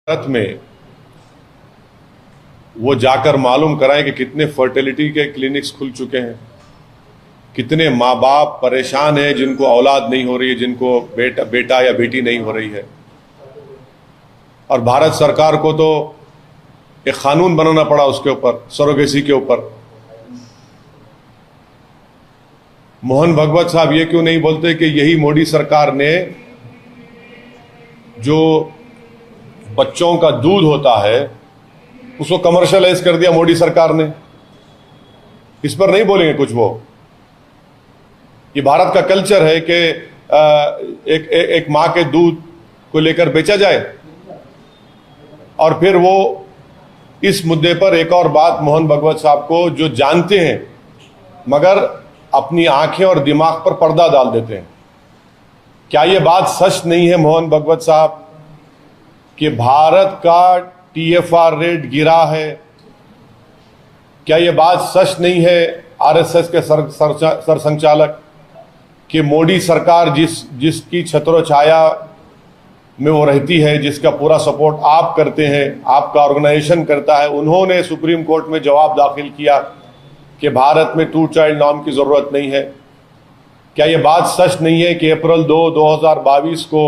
भारत में वो जाकर मालूम कराएं कि कितने फर्टिलिटी के क्लिनिक्स खुल चुके हैं, कितने माँ बाप परेशान हैं जिनको औलाद नहीं हो रही है, जिनको बेटा या बेटी नहीं हो रही है। और भारत सरकार को तो एक कानून बनाना पड़ा उसके ऊपर, सरोगेसी के ऊपर। मोहन भागवत साहब ये क्यों नहीं बोलते कि यही मोदी सरकार ने जो बच्चों का दूध होता है उसको कमर्शियलाइज कर दिया मोदी सरकार ने। इस पर नहीं बोलेंगे कुछ वो। ये भारत का कल्चर है कि एक मां के दूध को लेकर बेचा जाए। और फिर वो इस मुद्दे पर एक और बात मोहन भागवत साहब को, जो जानते हैं मगर अपनी आंखें और दिमाग पर पर्दा डाल देते हैं। क्या ये बात सच नहीं है मोहन भागवत साहब कि भारत का TFR रेट गिरा है? क्या ये बात सच नहीं है RSS के सर संचालक कि मोदी सरकार जिसकी छत्रोछाया में वो रहती है, जिसका पूरा सपोर्ट आप करते हैं, आपका ऑर्गेनाइजेशन करता है, उन्होंने सुप्रीम कोर्ट में जवाब दाखिल किया कि भारत में 2 चाइल्ड नॉर्म की जरूरत नहीं है? क्या ये बात सच नहीं है कि अप्रैल 2, 2022 को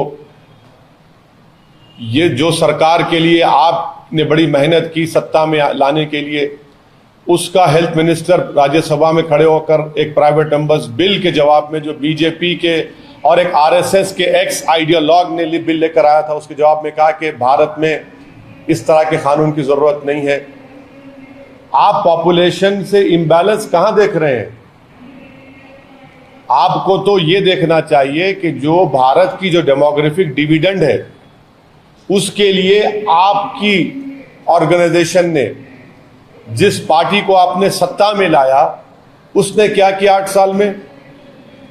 ये जो सरकार के लिए आपने बड़ी मेहनत की सत्ता में लाने के लिए, उसका हेल्थ मिनिस्टर राज्यसभा में खड़े होकर एक प्राइवेट एम्बस बिल के जवाब में, जो बीजेपी के और एक RSS के एक्स आइडियोलॉग ने बिल लेकर आया था, उसके जवाब में कहा कि भारत में इस तरह के कानून की जरूरत नहीं है। आप पॉपुलेशन से इम्बैलेंस कहां देख रहे हैं? आपको तो ये देखना चाहिए कि जो भारत की जो डेमोग्राफिक डिविडेंड है, उसके लिए आपकी ऑर्गेनाइजेशन ने, जिस पार्टी को आपने सत्ता में लाया, उसने क्या किया 8 साल में?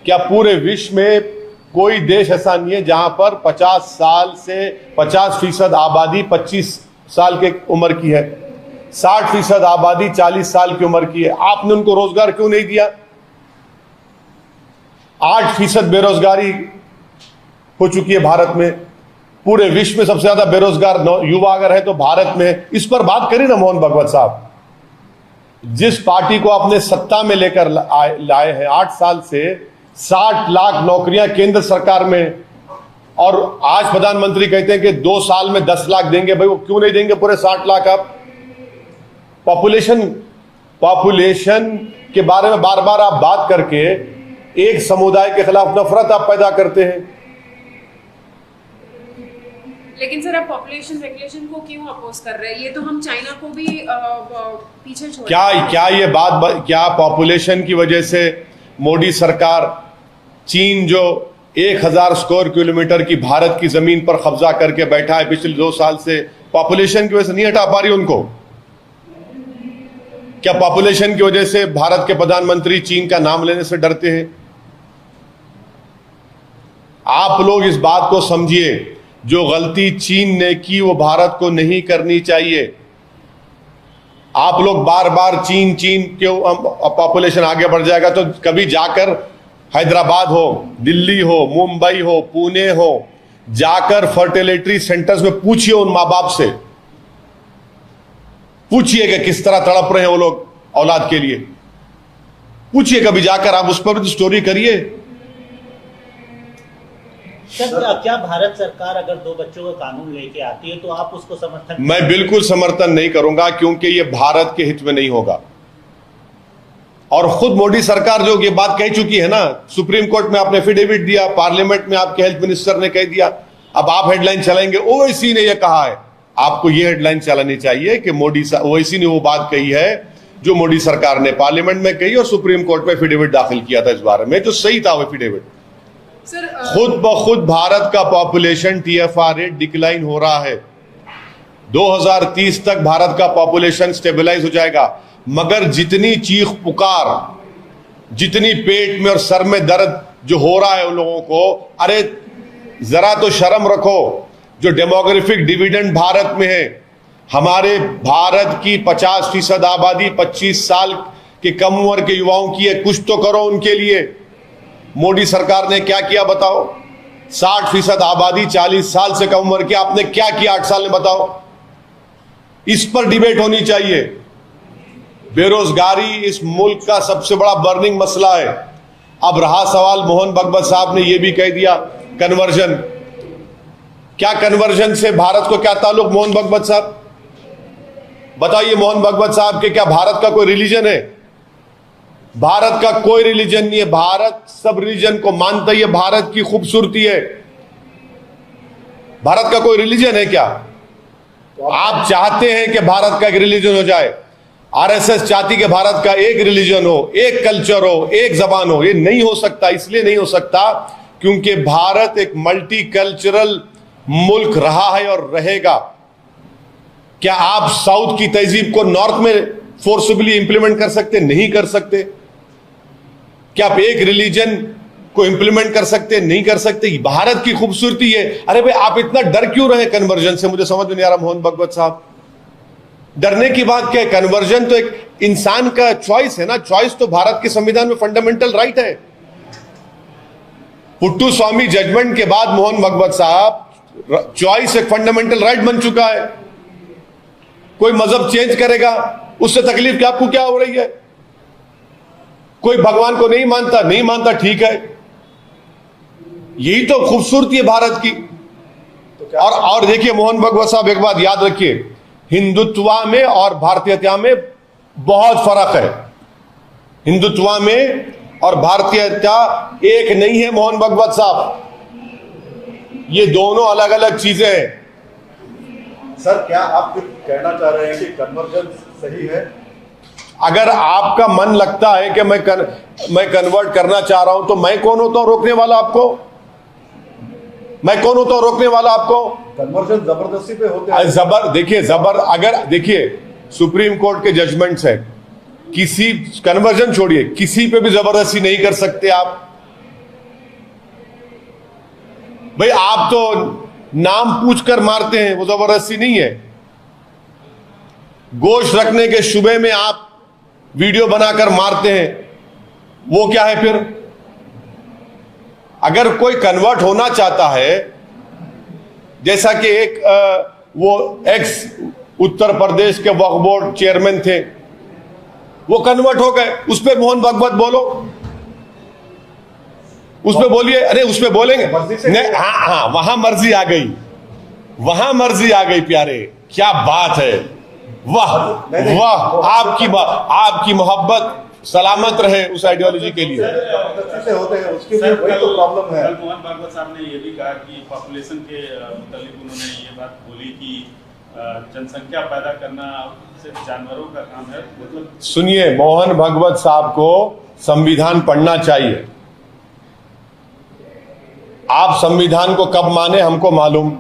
क्या पूरे विश्व में कोई देश ऐसा नहीं है जहां पर 50 साल से 50% आबादी 25 साल के उम्र की है, 60% आबादी 40 साल की उम्र की है? आपने उनको रोजगार क्यों नहीं दिया? 8% बेरोजगारी हो चुकी है भारत में। पूरे विश्व में सबसे ज्यादा बेरोजगार युवा अगर है तो भारत में। इस पर बात करिए ना मोहन भागवत साहब। जिस पार्टी को आपने सत्ता में लेकर लाए हैं, 8 साल से 60 लाख नौकरियां केंद्र सरकार में, और आज प्रधानमंत्री कहते हैं कि 2 साल में 10 लाख देंगे। भाई वो क्यों नहीं देंगे पूरे 60 लाख? आप पॉपुलेशन के बारे में बार बार आप बात करके एक समुदाय के खिलाफ नफरत आप पैदा करते हैं। लेकिन सर, आप पॉपुलेशन रेगुलेशन को क्यों अपोज कर रहे हैं? ये तो हम चाइना को भी पीछे छोड़ क्या पॉपुलेशन की वजह से मोदी सरकार चीन जो 1000 स्क्वायर किलोमीटर की भारत की जमीन पर कब्जा करके बैठा है पिछले 2 साल से, पॉपुलेशन की वजह से नहीं हटा पा रही उनको? क्या पॉपुलेशन की वजह से भारत के प्रधानमंत्री चीन का नाम लेने से डरते हैं? आप लोग इस बात को समझिए, जो गलती चीन ने की वो भारत को नहीं करनी चाहिए। आप लोग बार बार चीन क्यों, पॉपुलेशन आगे बढ़ जाएगा तो कभी जाकर हैदराबाद हो, दिल्ली हो, मुंबई हो, पुणे हो, जाकर फर्टिलिटी सेंटर्स में पूछिए उन माँ बाप से, पूछिए कि किस तरह तड़प रहे हैं वो लोग औलाद के लिए। पूछिए कभी जाकर, आप उस पर भी स्टोरी करिए। क्या भारत सरकार अगर 2 बच्चों का कानून लेके आती है तो आप उसको समर्थन? मैं बिल्कुल समर्थन नहीं करूंगा, क्योंकि यह भारत के हित में नहीं होगा। और खुद मोदी सरकार जो ये बात कह चुकी है ना, सुप्रीम कोर्ट में आपने एफिडेविट दिया, पार्लियामेंट में आपके हेल्थ मिनिस्टर ने कह दिया, अब आप हेडलाइन चलाएंगे ओवैसी ने यह कहा है। आपको यह हेडलाइन चलानी चाहिए कि ओवैसी ने वो बात कही है जो मोदी सरकार ने पार्लियामेंट में कही और सुप्रीम कोर्ट में एफिडेविट दाखिल किया था इस बारे में, जो सही था वो एफिडेविट। खुद ब खुद भारत का पॉपुलेशन TFR रेट डिक्लाइन हो रहा है। 2030 तक भारत का पॉपुलेशन स्टेबलाइज हो जाएगा, मगर जितनी चीख पुकार, जितनी पेट में और सर में दर्द जो हो रहा है उन लोगों को, अरे जरा तो शर्म रखो। जो डेमोग्राफिक डिविडेंड भारत में है, हमारे भारत की 50% आबादी 25 साल के कम उम्र के युवाओं की है। कुछ तो करो उनके लिए। मोदी सरकार ने क्या किया बताओ? 60% आबादी 40 साल से कम उम्र की, आपने क्या किया 8 साल में बताओ? इस पर डिबेट होनी चाहिए। बेरोजगारी इस मुल्क का सबसे बड़ा बर्निंग मसला है। अब रहा सवाल, मोहन भगवत साहब ने यह भी कह दिया कन्वर्जन। क्या कन्वर्जन से भारत को क्या ताल्लुक? मोहन भगवत साहब बताइए, मोहन भगवत साहब के क्या भारत का कोई रिलीजन है? भारत का कोई रिलीजन नहीं है। भारत सब रिलीजन को मानता ही है, भारत की खूबसूरती है। भारत का कोई रिलीजन है क्या? आप चाहते हैं कि भारत का एक रिलीजन हो जाए, आरएसएस चाहती कि भारत का एक रिलीजन हो, एक कल्चर हो, एक जबान हो। ये नहीं हो सकता। इसलिए नहीं हो सकता क्योंकि भारत एक मल्टी कल्चरल मुल्क रहा है और रहेगा। क्या आप साउथ की तहजीब को नॉर्थ में फोर्सबली इंप्लीमेंट कर सकते? नहीं कर सकते। क्या आप एक रिलीजन को इंप्लीमेंट कर सकते? नहीं कर सकते। भारत की खूबसूरती है। अरे भाई, आप इतना डर क्यों रहे कन्वर्जन से? मुझे समझ में नहीं आ रहा मोहन भगवत साहब। डरने की बात क्या है? कन्वर्जन तो एक इंसान का चॉइस है ना। चॉइस तो भारत के संविधान में फंडामेंटल राइट है। पुट्टू स्वामी जजमेंट के बाद मोहन भगवत साहब, चॉइस एक फंडामेंटल राइट बन चुका है। कोई मजहब चेंज करेगा, उससे तकलीफ क्या, आपको क्या हो रही है? कोई भगवान को नहीं मानता, नहीं मानता, ठीक है। यही तो खूबसूरती है भारत की। और देखिए मोहन भगवत साहब, एक बात याद रखिए, हिंदुत्व में और भारतीयता में बहुत फर्क है। हिंदुत्व में और भारतीयता एक नहीं है मोहन भगवत साहब। ये दोनों अलग अलग चीजें हैं। सर, क्या आप फिर कहना चाह रहे हैं कि कन्वर्जन सही है? अगर आपका मन लगता है कि मैं कन्वर्ट करना चाह रहा हूं, तो मैं कौन होता हूं रोकने वाला आपको? मैं कौन होता हूं रोकने वाला आपको? कन्वर्जन जबरदस्ती पे होते हैं। देखिए, अगर देखिए सुप्रीम कोर्ट के जजमेंट्स है, किसी कन्वर्जन छोड़िए, किसी पे भी जबरदस्ती नहीं कर सकते आप। भाई, आप तो नाम पूछकर मारते हैं, वो जबरदस्ती नहीं है। गोश्त रखने के शुबे में आप वीडियो बनाकर मारते हैं, वो क्या है फिर? अगर कोई कन्वर्ट होना चाहता है, जैसा कि एक वो एक्स उत्तर प्रदेश के वक्फ बोर्ड चेयरमैन थे, वो कन्वर्ट हो गए, उस पर मोहन भगवत बोलो, उस पर बोलिए। अरे उस पर बोलेंगे नहीं? हाँ, वहां मर्जी आ गई, वहां मर्जी आ गई। प्यारे, क्या बात है, वाह वाह। आपकी मोहब्बत सलामत रहे उस आइडियोलॉजी के लिए। से होते हैं, उसके लिए वही तो प्रॉब्लम है। कल मोहन भागवत साहब ने ये भी कहा कि पॉपुलेशन के मुतालिक उन्होंने ये बात बोली कि जनसंख्या पैदा करना सिर्फ जानवरों का काम है। मतलब सुनिए, मोहन भगवत साहब को संविधान पढ़ना चाहिए। आप संविधान को कब माने हमको मालूम,